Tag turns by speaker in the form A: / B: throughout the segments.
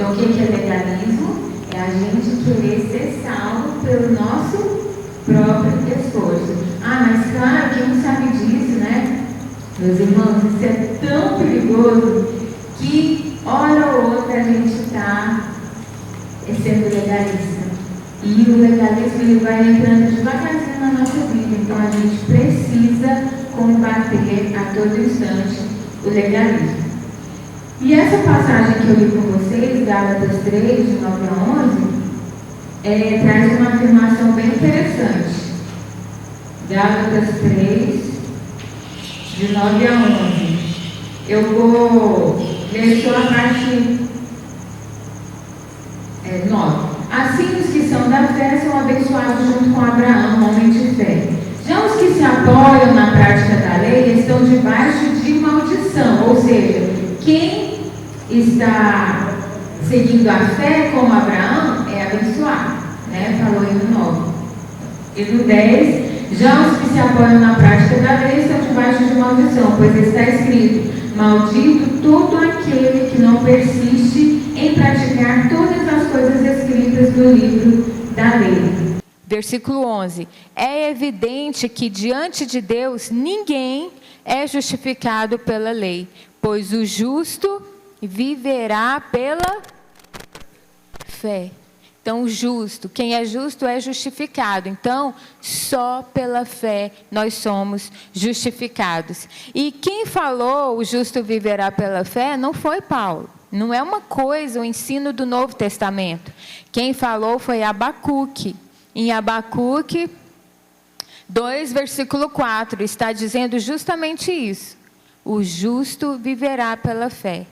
A: Então, o que é legalismo? É a gente querer ser salvo pelo nosso próprio esforço. Ah, mas claro, quem não sabe disso, né? Meus irmãos, isso é tão perigoso que, hora ou outra, a gente está sendo legalista. E o legalismo ele vai entrando devagarzinho na nossa vida. Então, a gente precisa combater a todo instante o legalismo. E essa passagem que eu li com vocês, Gálatas 3, de 9 a 11, traz uma afirmação bem interessante. Gálatas 3, de 9 a 11. Eu vou ler só a parte 9. Assim, os que são da fé são abençoados junto com Abraão, homem de fé. Já os que se apoiam na prática da lei estão debaixo de maldição, ou seja, quem está seguindo a fé como Abraão é abençoado, né? Falou aí no 9. E no 10, já os que se apoiam na prática da lei estão debaixo de maldição, pois está escrito: maldito todo aquele que não persiste em praticar todas as coisas escritas no livro da lei.
B: Versículo 11. É evidente que diante de Deus ninguém é justificado pela lei, pois o justo viverá pela fé. Então, o justo, quem é justo é justificado. Então, só pela fé nós somos justificados. E quem falou o justo viverá pela fé não foi Paulo. Não é uma coisa, o ensino do Novo Testamento. Quem falou foi Abacuque. Em Abacuque 2, versículo 4, está dizendo justamente isso. O justo viverá pela fé.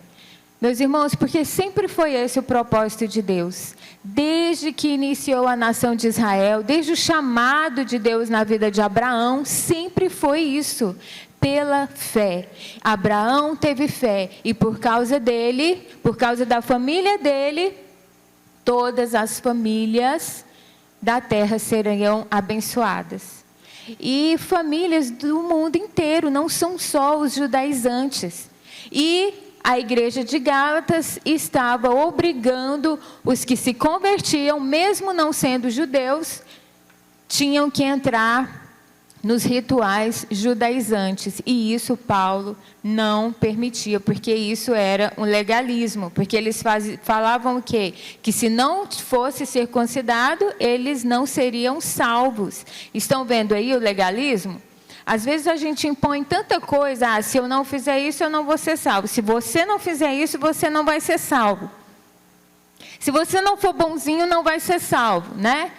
B: Meus irmãos, porque sempre foi esse o propósito de Deus. Desde que iniciou a nação de Israel, desde o chamado de Deus na vida de Abraão, sempre foi isso, pela fé. Abraão teve fé e por causa dele, por causa da família dele, todas as famílias da terra seriam abençoadas. E famílias do mundo inteiro, não são só os judaizantes. E a igreja de Gálatas estava obrigando os que se convertiam, mesmo não sendo judeus, tinham que entrar nos rituais judaizantes. E isso Paulo não permitia, porque isso era um legalismo. Porque eles falavam o quê? Que se não fosse circuncidado, eles não seriam salvos. Estão vendo aí o legalismo? Às vezes a gente impõe tanta coisa, se eu não fizer isso, eu não vou ser salvo. Se você não fizer isso, você não vai ser salvo. Se você não for bonzinho, não vai ser salvo, né?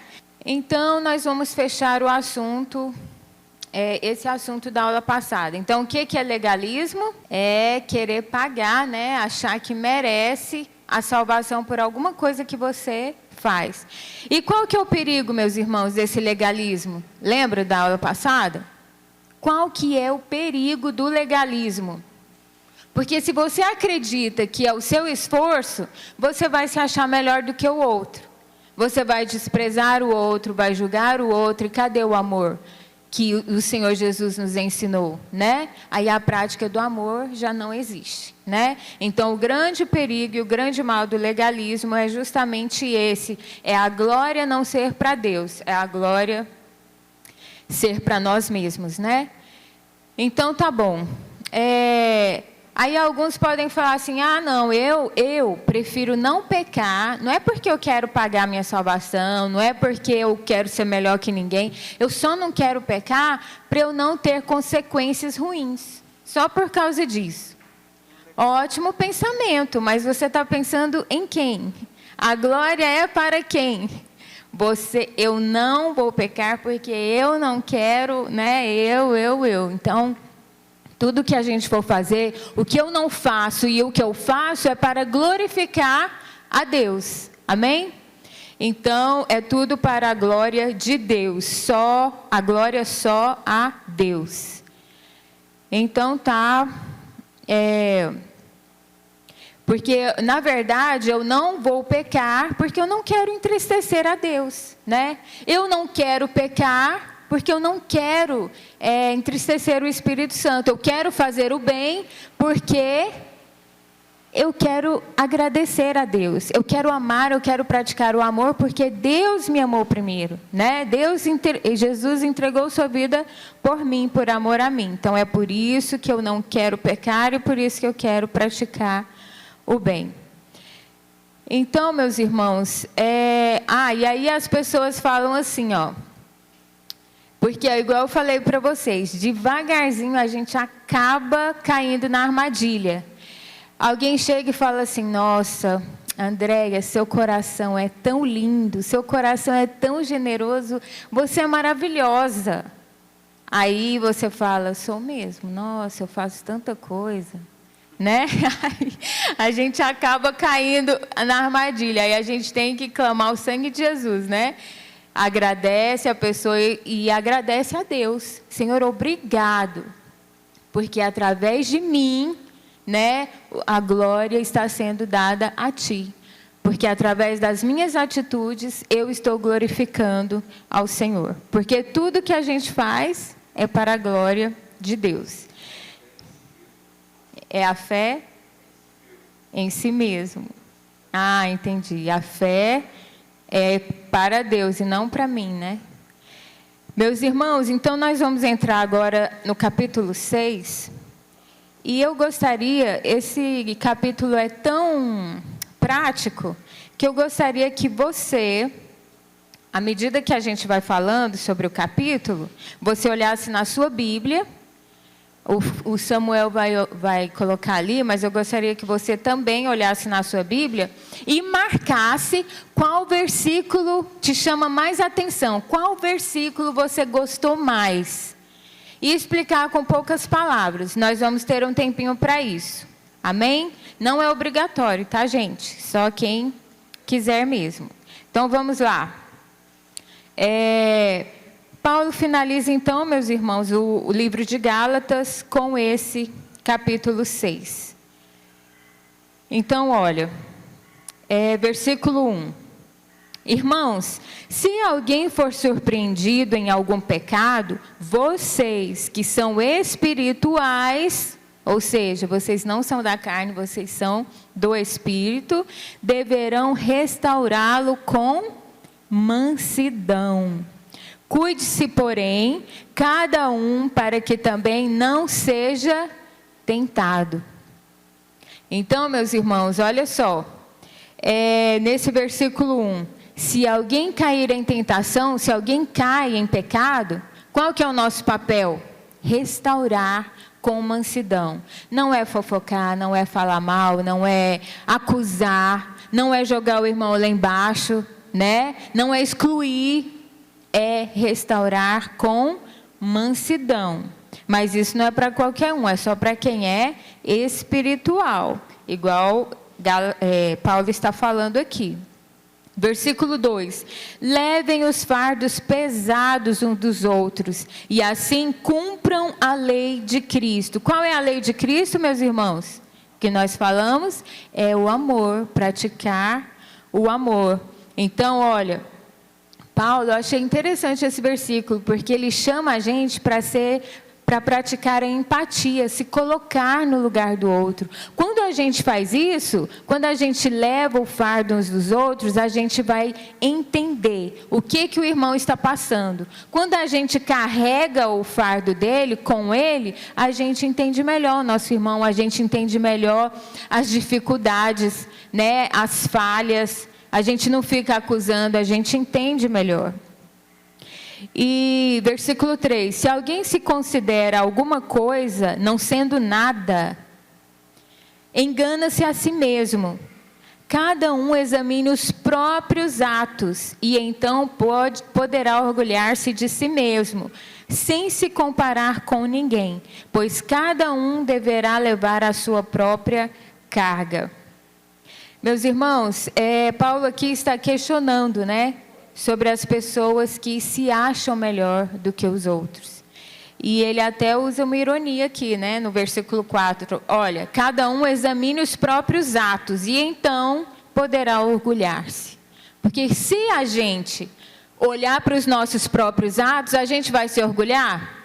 B: Então, nós vamos fechar o assunto, esse assunto da aula passada. Então, o que é legalismo? É querer pagar, né? Achar que merece a salvação por alguma coisa que você faz. E qual que é o perigo, meus irmãos, desse legalismo? Lembra da aula passada? Qual que é o perigo do legalismo? Porque se você acredita que é o seu esforço, você vai se achar melhor do que o outro. Você vai desprezar o outro, vai julgar o outro. E cadê o amor que o Senhor Jesus nos ensinou, né? Aí a prática do amor já não existe, né? Então o grande perigo e o grande mal do legalismo é justamente esse. É a glória não ser para Deus, é a glória ser para nós mesmos, né? Então tá bom. Aí alguns podem falar assim, não, eu prefiro não pecar, não é porque eu quero pagar minha salvação, não é porque eu quero ser melhor que ninguém, eu só não quero pecar para eu não ter consequências ruins, só por causa disso. Ótimo pensamento, mas você está pensando em quem? A glória é para quem? Eu não vou pecar porque eu não quero, né? Eu. Então, tudo que a gente for fazer, o que eu não faço e o que eu faço é para glorificar a Deus. Amém? Então, é tudo para a glória de Deus. A glória só a Deus. Então, tá. Porque, na verdade, eu não vou pecar porque eu não quero entristecer a Deus, né? Eu não quero pecar porque eu não quero entristecer o Espírito Santo. Eu quero fazer o bem porque eu quero agradecer a Deus, eu quero amar, eu quero praticar o amor, porque Deus me amou primeiro, né? Jesus entregou sua vida por mim, por amor a mim. Então é por isso que eu não quero pecar e por isso que eu quero praticar o bem. Então, meus irmãos, e aí as pessoas falam assim, ó, porque igual eu falei para vocês, devagarzinho a gente acaba caindo na armadilha. Alguém chega e fala assim, nossa, Andréia, seu coração é tão lindo, seu coração é tão generoso, você é maravilhosa. Aí você fala, sou mesmo, nossa, eu faço tanta coisa, né? Aí a gente acaba caindo na armadilha, aí a gente tem que clamar o sangue de Jesus, né? Agradece a pessoa e agradece a Deus. Senhor, obrigado, porque através de mim, né, a glória está sendo dada a Ti. Porque através das minhas atitudes, eu estou glorificando ao Senhor. Porque tudo que a gente faz é para a glória de Deus. É a fé em si mesmo. Ah, entendi. A fé é para Deus e não para mim, né? Meus irmãos, então nós vamos entrar agora no capítulo 6. E eu gostaria, esse capítulo é tão prático, que eu gostaria que você, à medida que a gente vai falando sobre o capítulo, você olhasse na sua Bíblia, o Samuel vai colocar ali, mas eu gostaria que você também olhasse na sua Bíblia e marcasse qual versículo te chama mais atenção, qual versículo você gostou mais. E explicar com poucas palavras. Nós vamos ter um tempinho para isso. Amém? Não é obrigatório, tá, gente? Só quem quiser mesmo. Então, vamos lá. Paulo finaliza, então, meus irmãos, o livro de Gálatas com esse capítulo 6. Então, olha, versículo 1. Irmãos, se alguém for surpreendido em algum pecado, vocês que são espirituais, ou seja, vocês não são da carne, vocês são do Espírito, deverão restaurá-lo com mansidão. Cuide-se, porém, cada um para que também não seja tentado. Então, meus irmãos, olha só, nesse versículo 1, se alguém cair em tentação, se alguém cai em pecado, qual que é o nosso papel? Restaurar com mansidão. Não é fofocar, não é falar mal, não é acusar, não é jogar o irmão lá embaixo, né? Não é excluir, é restaurar com mansidão. Mas isso não é para qualquer um, é só para quem é espiritual, igual Paulo está falando aqui. Versículo 2: levem os fardos pesados uns dos outros, e assim cumpram a lei de Cristo. Qual é a lei de Cristo, meus irmãos? Que nós falamos é o amor, praticar o amor. Então, olha, Paulo, eu achei interessante esse versículo, porque ele chama a gente para praticar a empatia, se colocar no lugar do outro. Quando a gente faz isso, quando a gente leva o fardo uns dos outros, a gente vai entender o que o irmão está passando. Quando a gente carrega o fardo dele, com ele, a gente entende melhor o nosso irmão, a gente entende melhor as dificuldades, né, as falhas, a gente não fica acusando, a gente entende melhor. E versículo 3, se alguém se considera alguma coisa, não sendo nada, engana-se a si mesmo. Cada um examine os próprios atos, e então poderá orgulhar-se de si mesmo, sem se comparar com ninguém, pois cada um deverá levar a sua própria carga. Meus irmãos, Paulo aqui está questionando, né? Sobre as pessoas que se acham melhor do que os outros. E ele até usa uma ironia aqui, né, no versículo 4. Olha, cada um examine os próprios atos e então poderá orgulhar-se. Porque se a gente olhar para os nossos próprios atos, a gente vai se orgulhar?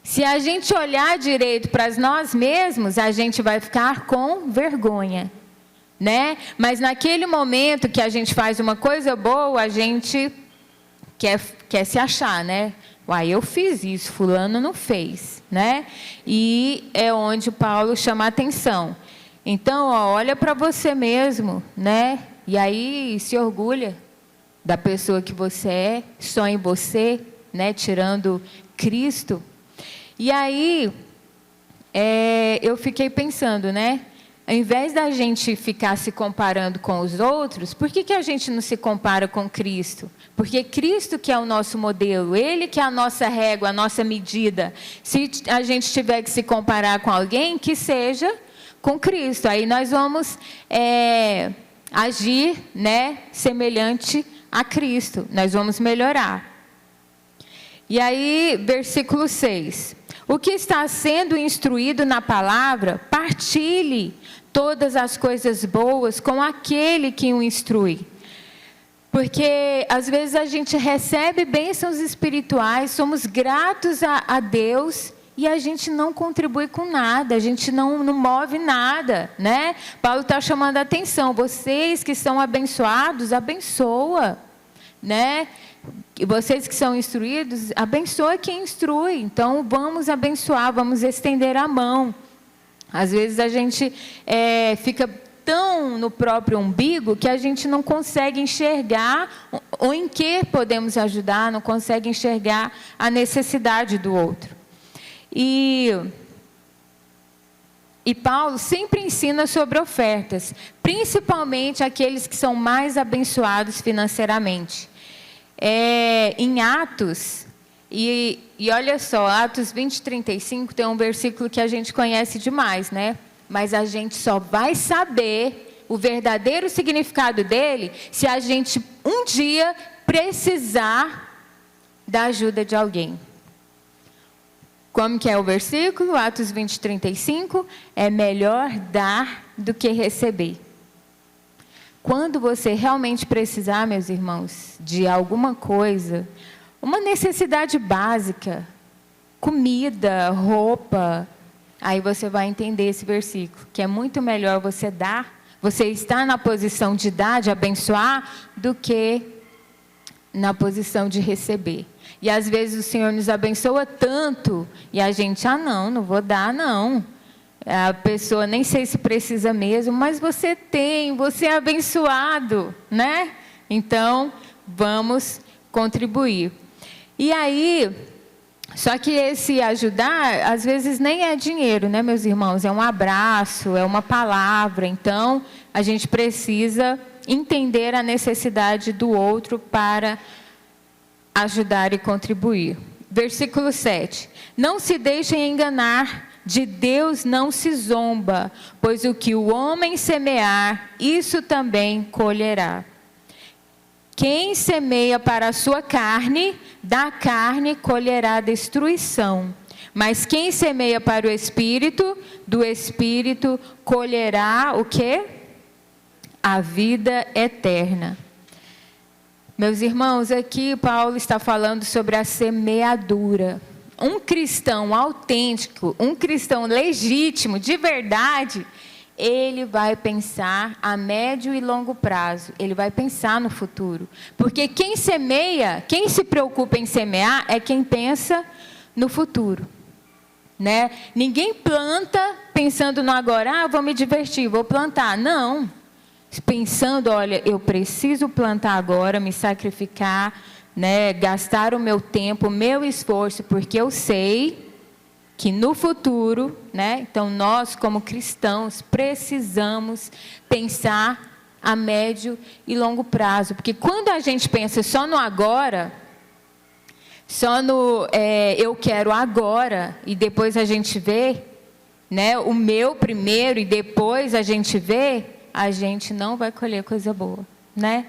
B: Se a gente olhar direito para nós mesmos, a gente vai ficar com vergonha, né? Mas naquele momento que a gente faz uma coisa boa, a gente quer se achar, né? Uai, eu fiz isso, fulano não fez, né? E é onde Paulo chama a atenção. Então, ó, olha para você mesmo, né? E aí se orgulha da pessoa que você é, só em você, né? Tirando Cristo. E aí, eu fiquei pensando, né? Ao invés da gente ficar se comparando com os outros, por que a gente não se compara com Cristo? Porque Cristo que é o nosso modelo, Ele que é a nossa régua, a nossa medida. Se a gente tiver que se comparar com alguém, que seja com Cristo. Aí nós vamos agir, né, semelhante a Cristo. Nós vamos melhorar. E aí, versículo 6. O que está sendo instruído na palavra, partilhe todas as coisas boas com aquele que o instrui. Porque às vezes a gente recebe bênçãos espirituais, somos gratos a Deus e a gente não contribui com nada, a gente não move nada, né? Paulo está chamando a atenção, vocês que são abençoados, abençoa, né? E vocês que são instruídos, abençoa quem instrui. Então vamos abençoar, vamos estender a mão. Às vezes a gente fica tão no próprio umbigo que a gente não consegue enxergar ou em que podemos ajudar, não consegue enxergar a necessidade do outro. E Paulo sempre ensina sobre ofertas, principalmente aqueles que são mais abençoados financeiramente. Em Atos, e olha só, Atos 20:35 tem um versículo que a gente conhece demais, né? Mas a gente só vai saber o verdadeiro significado dele se a gente um dia precisar da ajuda de alguém. Como que é o versículo? Atos 20:35, é melhor dar do que receber. Quando você realmente precisar, meus irmãos, de alguma coisa, uma necessidade básica, comida, roupa, aí você vai entender esse versículo, que é muito melhor você dar, você estar na posição de dar, de abençoar, do que na posição de receber. E às vezes o Senhor nos abençoa tanto, e a gente, não vou dar, não. A pessoa nem sei se precisa mesmo, mas você tem, você é abençoado, né? Então, vamos contribuir. E aí, só que esse ajudar, às vezes nem é dinheiro, né, meus irmãos? É um abraço, é uma palavra. Então, a gente precisa entender a necessidade do outro para ajudar e contribuir. Versículo 7. Não se deixem enganar, de Deus não se zomba, pois o que o homem semear, isso também colherá. Quem semeia para a sua carne, da carne colherá destruição. Mas quem semeia para o Espírito, do Espírito colherá o quê? A vida eterna. Meus irmãos, aqui Paulo está falando sobre a semeadura. Um cristão autêntico, um cristão legítimo, de verdade, ele vai pensar a médio e longo prazo. Ele vai pensar no futuro. Porque quem semeia, quem se preocupa em semear, é quem pensa no futuro. Né? Ninguém planta pensando no agora, vou me divertir, vou plantar. Não. Pensando, olha, eu preciso plantar agora, me sacrificar, né, gastar o meu tempo, o meu esforço, porque eu sei que no futuro, né, então nós como cristãos precisamos pensar a médio e longo prazo, porque quando a gente pensa só no agora, só no eu quero agora e depois a gente vê, né, o meu primeiro e depois a gente vê, a gente não vai colher coisa boa, né?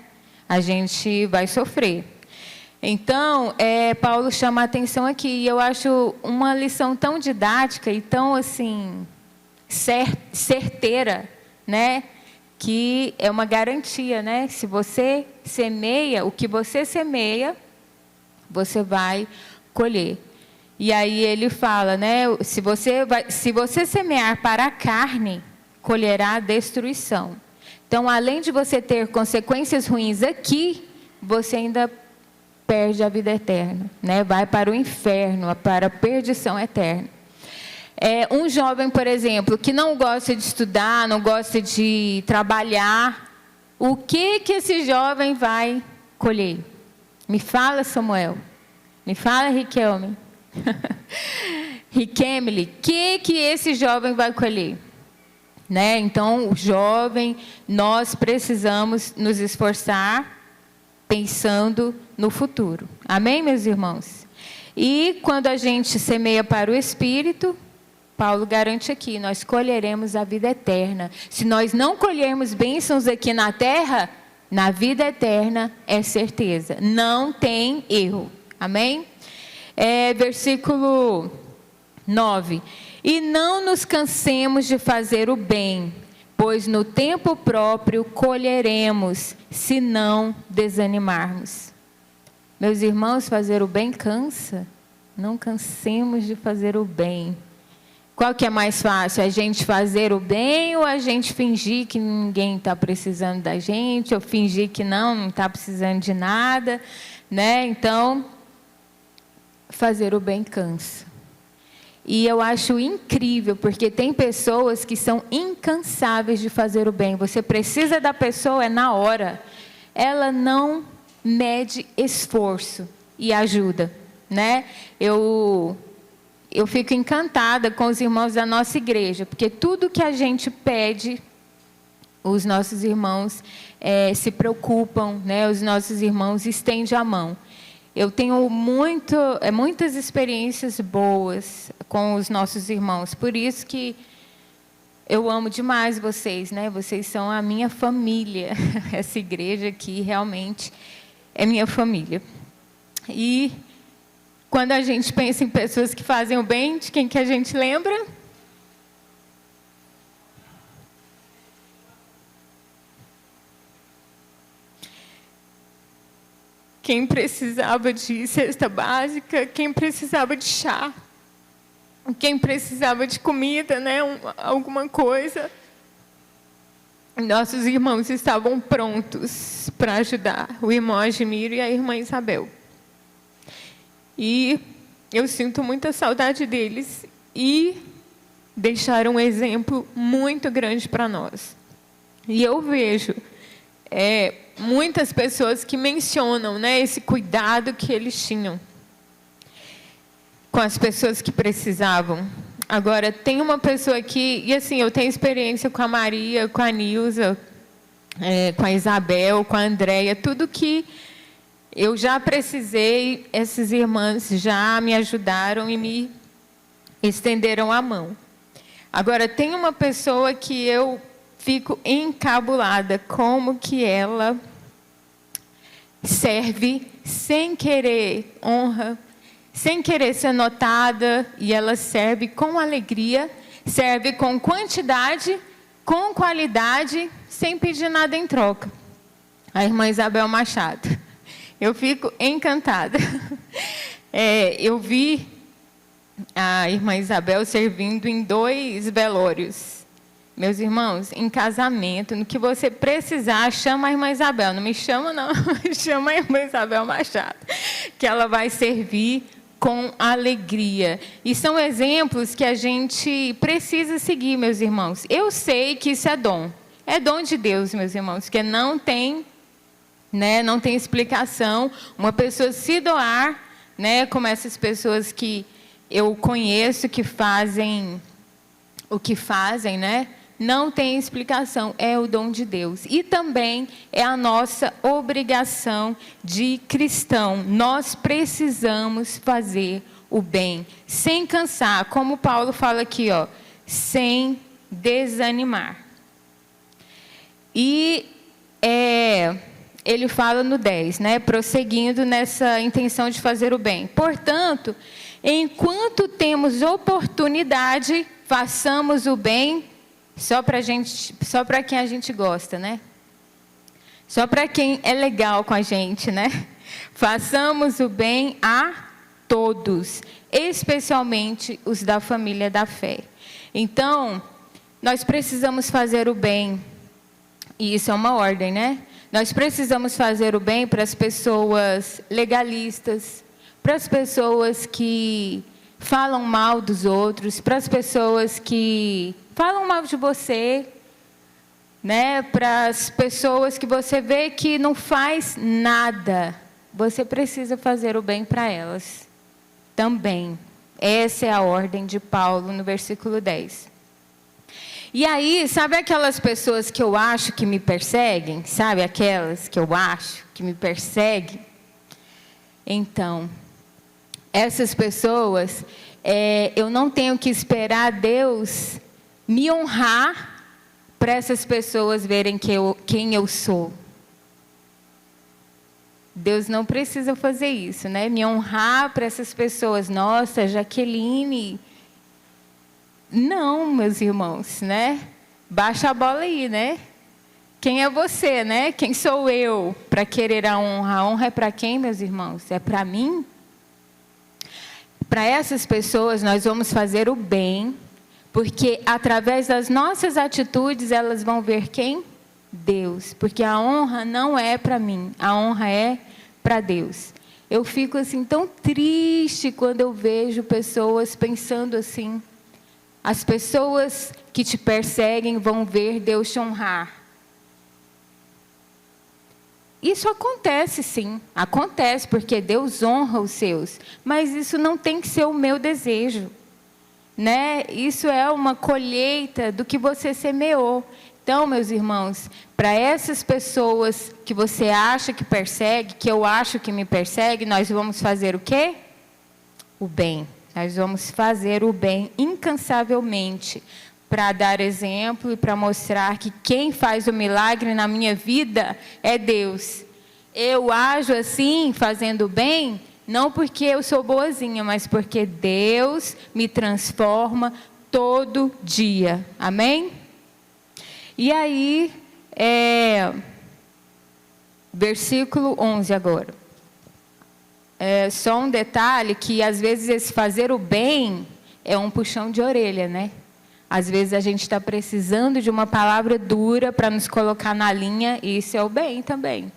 B: A gente vai sofrer. Então, Paulo chama a atenção aqui, e eu acho uma lição tão didática e tão, assim, certeira, né? Que é uma garantia, né? Se você semeia, o que você semeia, você vai colher. E aí ele fala, né? Se você semear para a carne, colherá destruição. Então, além de você ter consequências ruins aqui, você ainda perde a vida eterna, né? Vai para o inferno, para a perdição eterna. Um jovem, por exemplo, que não gosta de estudar, não gosta de trabalhar, o que esse jovem vai colher? Me fala, Samuel. Me fala, Riquelme. Riquemily, o que esse jovem vai colher? Né? Então, o jovem, nós precisamos nos esforçar pensando no futuro. Amém, meus irmãos? E quando a gente semeia para o Espírito, Paulo garante aqui, nós colheremos a vida eterna. Se nós não colhermos bênçãos aqui na terra, na vida eterna é certeza. Não tem erro. Amém? Versículo 9. E não nos cansemos de fazer o bem, pois no tempo próprio colheremos, se não desanimarmos. Meus irmãos, fazer o bem cansa. Não cansemos de fazer o bem. Qual que é mais fácil? A gente fazer o bem ou a gente fingir que ninguém está precisando da gente, ou fingir que não está precisando de nada, né? Então, fazer o bem cansa. E eu acho incrível, porque tem pessoas que são incansáveis de fazer o bem. Você precisa da pessoa, é na hora. Ela não mede esforço e ajuda, né? Eu fico encantada com os irmãos da nossa igreja, porque tudo que a gente pede, os nossos irmãos se preocupam, né? Os nossos irmãos estendem a mão. Eu tenho muitas experiências boas com os nossos irmãos, por isso que eu amo demais vocês, né? Vocês são a minha família. Essa igreja aqui realmente é minha família. E quando a gente pensa em pessoas que fazem o bem, de quem que a gente lembra? Quem precisava de cesta básica, quem precisava de chá, quem precisava de comida, né? Alguma coisa. Nossos irmãos estavam prontos para ajudar, o irmão Agimiro e a irmã Isabel. E eu sinto muita saudade deles e deixaram um exemplo muito grande para nós. E eu vejo muitas pessoas que mencionam, né, esse cuidado que eles tinham com as pessoas que precisavam. Agora, tem uma pessoa aqui, e assim, eu tenho experiência com a Maria, com a Nilza, com a Isabel, com a Andréia, tudo que eu já precisei, essas irmãs já me ajudaram e me estenderam a mão. Agora, tem uma pessoa que eu fico encabulada, como que ela serve sem querer honra, sem querer ser notada, e ela serve com alegria, serve com quantidade, com qualidade, sem pedir nada em troca. A irmã Isabel Machado. Eu fico encantada. Eu vi a irmã Isabel servindo em 2 velórios. Meus irmãos, em casamento, no que você precisar, chama a irmã Isabel. Não me chama, não. Chama a irmã Isabel Machado, que ela vai servir com alegria. E são exemplos que a gente precisa seguir, meus irmãos. Eu sei que isso é dom. É dom de Deus, meus irmãos, que não tem, né, não tem explicação. Uma pessoa se doar, né, como essas pessoas que eu conheço que fazem o que fazem, né? Não tem explicação, é o dom de Deus. E também é a nossa obrigação de cristão. Nós precisamos fazer o bem, sem cansar, como Paulo fala aqui, ó, sem desanimar. E ele fala no 10, né? Prosseguindo nessa intenção de fazer o bem. Portanto, enquanto temos oportunidade, façamos o bem só para quem a gente gosta, né? Só para quem é legal com a gente, né? Façamos o bem a todos, especialmente os da família da fé. Então, nós precisamos fazer o bem, e isso é uma ordem, né? Nós precisamos fazer o bem para as pessoas legalistas, para as pessoas que falam mal dos outros, para as pessoas que falam mal de você, né? Para as pessoas que você vê que não faz nada, você precisa fazer o bem para elas também. Essa é a ordem de Paulo no versículo 10. E aí, sabe aquelas pessoas que eu acho que me perseguem? Sabe aquelas que eu acho que me perseguem? Então, essas pessoas, eu não tenho que esperar Deus me honrar para essas pessoas verem quem eu sou. Deus não precisa fazer isso, né? Me honrar para essas pessoas. Nossa, Jaqueline. Não, meus irmãos, né? Baixa a bola aí, né? Quem é você, né? Quem sou eu para querer a honra? A honra é para quem, meus irmãos? É para mim? Para essas pessoas, nós vamos fazer o bem, porque através das nossas atitudes, elas vão ver quem? Deus. Porque a honra não é para mim, a honra é para Deus. Eu fico assim tão triste quando eu vejo pessoas pensando assim. As pessoas que te perseguem vão ver Deus te honrar. Isso acontece sim, acontece porque Deus honra os seus, mas isso não tem que ser o meu desejo, né? Isso é uma colheita do que você semeou. Então, meus irmãos, para essas pessoas que você acha que persegue, que eu acho que me persegue, nós vamos fazer o quê? O bem. Nós vamos fazer o bem incansavelmente, para dar exemplo e para mostrar que quem faz o milagre na minha vida é Deus. Eu ajo assim, fazendo o bem, não porque eu sou boazinha, mas porque Deus me transforma todo dia. Amém? E aí, versículo 11 agora. Só um detalhe que às vezes esse fazer o bem é um puxão de orelha, né? Às vezes a gente está precisando de uma palavra dura para nos colocar na linha, e isso é o bem também,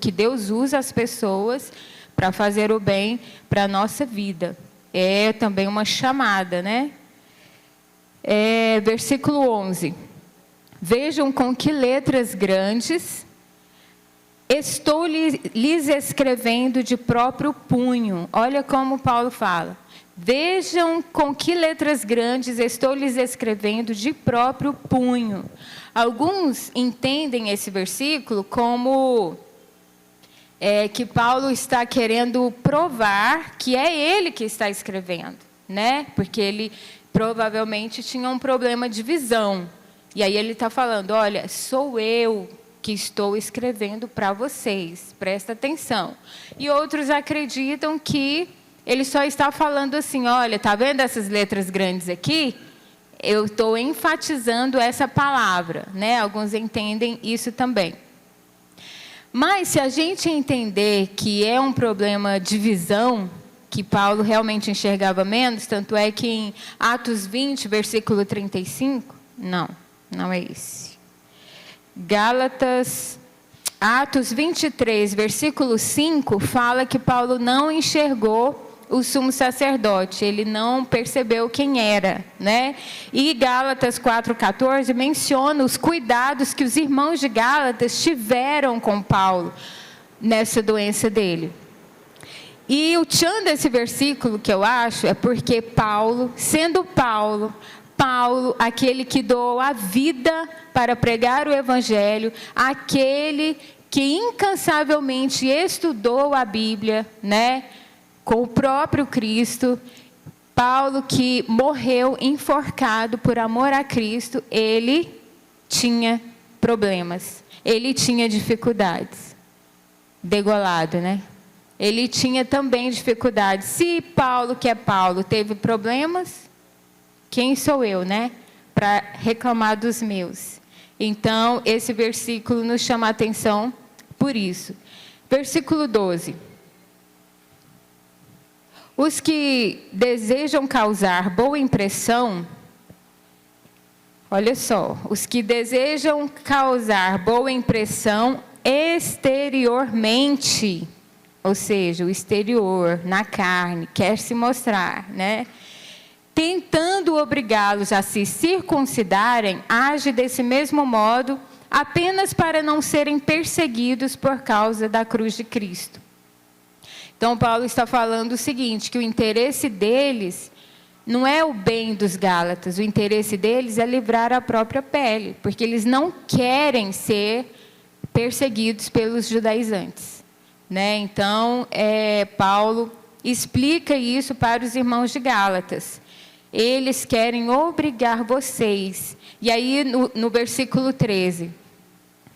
B: que Deus usa as pessoas para fazer o bem para a nossa vida. É também uma chamada, né? Versículo 11. Vejam com que letras grandes estou lhes escrevendo de próprio punho. Olha como Paulo fala. Vejam com que letras grandes estou lhes escrevendo de próprio punho. Alguns entendem esse versículo como que Paulo está querendo provar que é ele que está escrevendo, né? Porque ele provavelmente tinha um problema de visão. E aí ele está falando, olha, sou eu que estou escrevendo para vocês, presta atenção. E outros acreditam que ele só está falando assim, olha, tá vendo essas letras grandes aqui? Eu estou enfatizando essa palavra, né? Alguns entendem isso também. Mas se a gente entender que é um problema de visão, que Paulo realmente enxergava menos, tanto é que em Atos 20, versículo 35, não é esse. Atos 23, versículo 5, fala que Paulo não enxergou o sumo sacerdote, ele não percebeu quem era, né? E Gálatas 4,14 menciona os cuidados que os irmãos de Gálatas tiveram com Paulo nessa doença dele. E o tchan desse versículo, que eu acho, é porque Paulo, sendo Paulo, aquele que doou a vida para pregar o evangelho, aquele que incansavelmente estudou a Bíblia, né, com o próprio Cristo, Paulo que morreu enforcado por amor a Cristo, ele tinha problemas, ele tinha dificuldades, degolado, né? Ele tinha também dificuldades. Se Paulo, que é Paulo, teve problemas, quem sou eu, né? Para reclamar dos meus. Então, esse versículo nos chama a atenção por isso. Versículo 12. Os que desejam causar boa impressão, olha só, os que desejam causar boa impressão exteriormente, ou seja, o exterior, na carne, quer se mostrar, né? Tentando obrigá-los a se circuncidarem, age desse mesmo modo, apenas para não serem perseguidos por causa da cruz de Cristo. Então, Paulo está falando o seguinte, que o interesse deles não é o bem dos Gálatas, o interesse deles é livrar a própria pele, porque eles não querem ser perseguidos pelos judaizantes, né? Então, Paulo explica isso para os irmãos de Gálatas. Eles querem obrigar vocês. E aí, no versículo 13,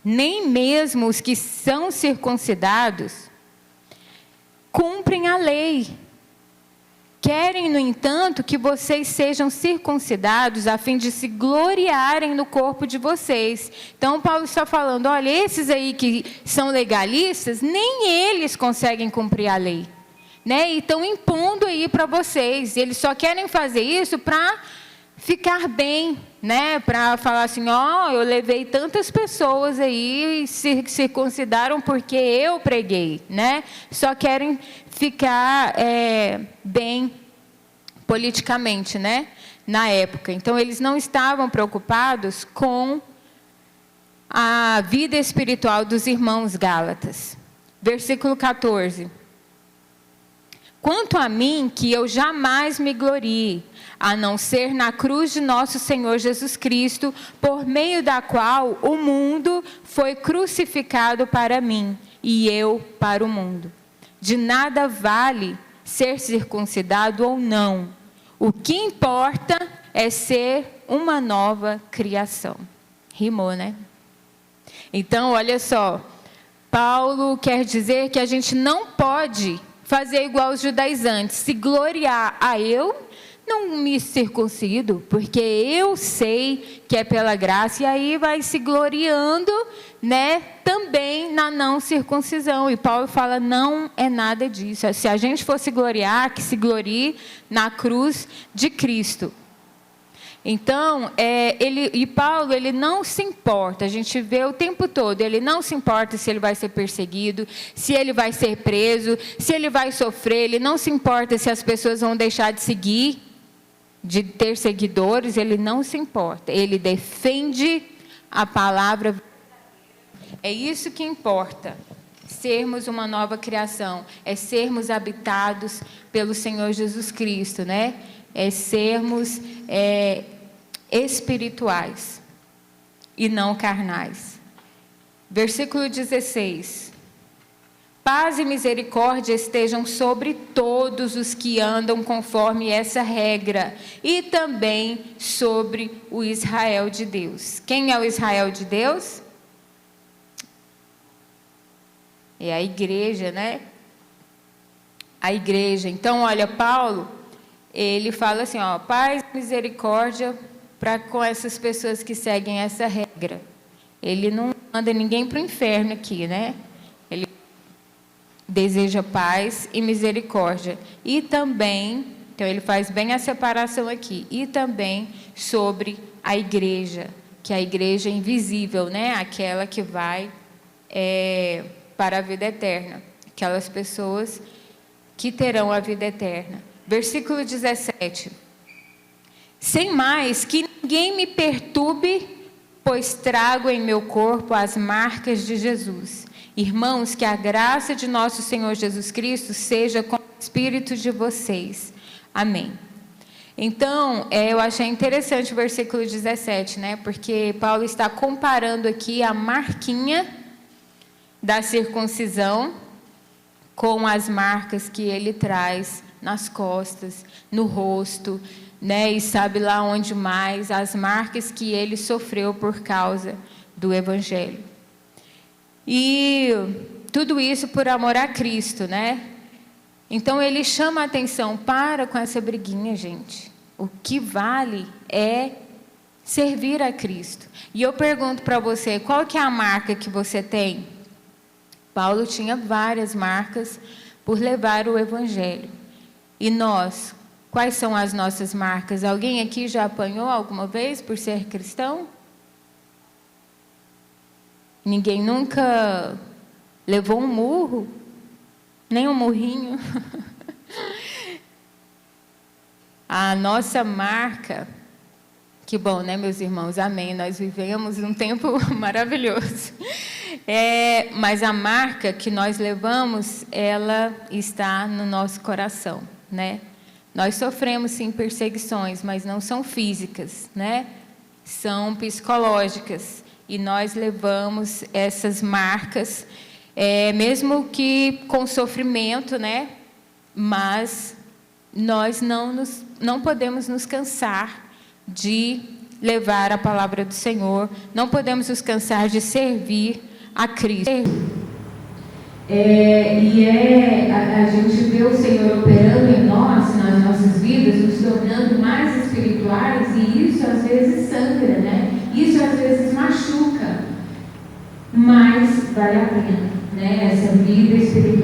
B: nem mesmo os que são circuncidados cumprem a lei. Querem, no entanto, que vocês sejam circuncidados a fim de se gloriarem no corpo de vocês. Então, Paulo está falando, olha, esses aí que são legalistas, nem eles conseguem cumprir a lei, né? E estão impondo aí para vocês. Eles só querem fazer isso para ficar bem, né? Para falar assim, eu levei tantas pessoas aí e se circuncidaram porque eu preguei, né? Só querem ficar bem politicamente, né? Na época. Então, eles não estavam preocupados com a vida espiritual dos irmãos Gálatas. Versículo 14. Quanto a mim, que eu jamais me glorie, a não ser na cruz de nosso Senhor Jesus Cristo, por meio da qual o mundo foi crucificado para mim, e eu para o mundo. De nada vale ser circuncidado ou não. O que importa é ser uma nova criação. Rimou, né? Então, olha só. Paulo quer dizer que a gente não pode fazer igual os judaizantes, se gloriar. Eu não me circuncido, porque eu sei que é pela graça, e aí vai se gloriando, né, também na não circuncisão. E Paulo fala, não é nada disso. Se a gente for se gloriar, que se glorie na cruz de Cristo. Então, Paulo, ele não se importa, a gente vê o tempo todo, ele não se importa se ele vai ser perseguido, se ele vai ser preso, se ele vai sofrer, ele não se importa se as pessoas vão deixar de seguir, de ter seguidores, ele não se importa, ele defende a palavra. É isso que importa, sermos uma nova criação, é sermos habitados pelo Senhor Jesus Cristo, né? É sermos espirituais e não carnais. Versículo 16. Paz e misericórdia estejam sobre todos os que andam conforme essa regra, e também sobre o Israel de Deus. Quem é o Israel de Deus? É a igreja, né? A igreja. Então, olha, Paulo, ele fala assim, paz e misericórdia com essas pessoas que seguem essa regra. Ele não manda ninguém para o inferno aqui, né? Ele deseja paz e misericórdia. E também, então ele faz bem a separação aqui, e também sobre a igreja, que é a igreja invisível, né? Aquela que vai para a vida eterna. Aquelas pessoas que terão a vida eterna. Versículo 17. Sem mais, que ninguém me perturbe, pois trago em meu corpo as marcas de Jesus. Irmãos, que a graça de nosso Senhor Jesus Cristo seja com o espírito de vocês. Amém. Então, eu achei interessante o versículo 17, né? Porque Paulo está comparando aqui a marquinha da circuncisão com as marcas que ele traz nas costas, no rosto, né? E sabe lá onde mais, as marcas que ele sofreu por causa do Evangelho. E tudo isso por amor a Cristo, né? Então ele chama a atenção, para com essa briguinha, gente. O que vale é servir a Cristo. E eu pergunto para você, qual que é a marca que você tem? Paulo tinha várias marcas por levar o Evangelho. E nós, quais são as nossas marcas? Alguém aqui já apanhou alguma vez por ser cristão? Ninguém nunca levou um murro? Nem um murrinho? A nossa marca, que bom, né, meus irmãos? Amém. Nós vivemos um tempo maravilhoso. Mas a marca que nós levamos, ela está no nosso coração, né? Nós sofremos, sim, perseguições, mas não são físicas, né? São psicológicas. E nós levamos essas marcas, mesmo que com sofrimento, né? Mas nós não podemos nos cansar de levar a palavra do Senhor, não podemos nos cansar de servir a Cristo.
A: A gente vê o Senhor operando em nós, nas nossas vidas, nos tornando mais espirituais, e isso às vezes sangra, né? Isso às vezes machuca, mas vale a pena, né? Essa vida espiritual